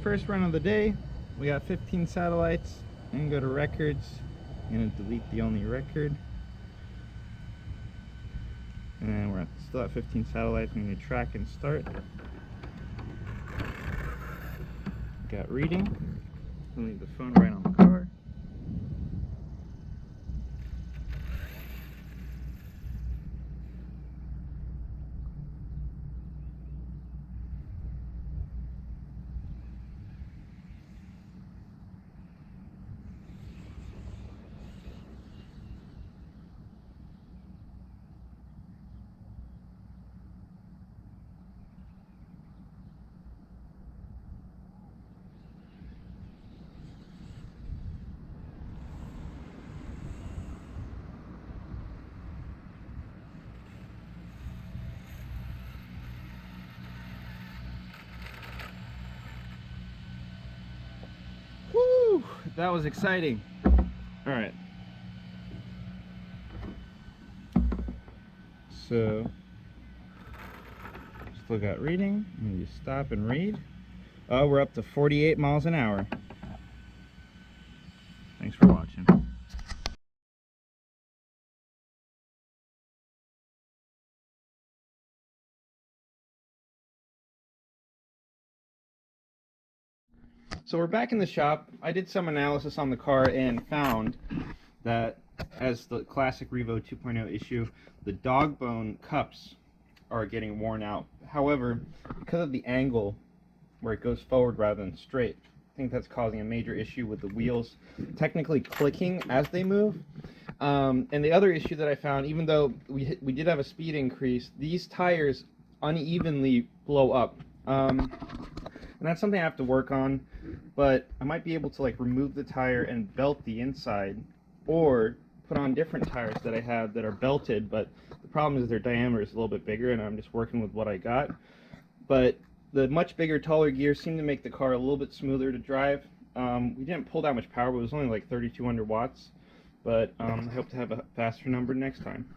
first run of the day. We got 15 satellites. I'm gonna go to records. I'm gonna delete the only record. And we're still at 15 satellites. I'm gonna track and start. Got reading. I'll leave the phone right on the car. Woo! That was exciting. All right. So, still got reading. I'm gonna stop and read. Oh, we're up to 48 miles an hour. Thanks for watching. So we're back in the shop. I did some analysis on the car and found that, as the classic Revo 2.0 issue, the dog bone cups are getting worn out. However, because of the angle where it goes forward rather than straight, I think that's causing a major issue with the wheels technically clicking as they move. And the other issue that I found, even though we did have a speed increase, these tires unevenly blow up. And that's something I have to work on, but I might be able to like remove the tire and belt the inside, or put on different tires that I have that are belted, but the problem is their diameter is a little bit bigger and I'm just working with what I got. But the much bigger, taller gears seem to make the car a little bit smoother to drive. We didn't pull that much power, but it was only like 3,200 watts, but I hope to have a faster number next time.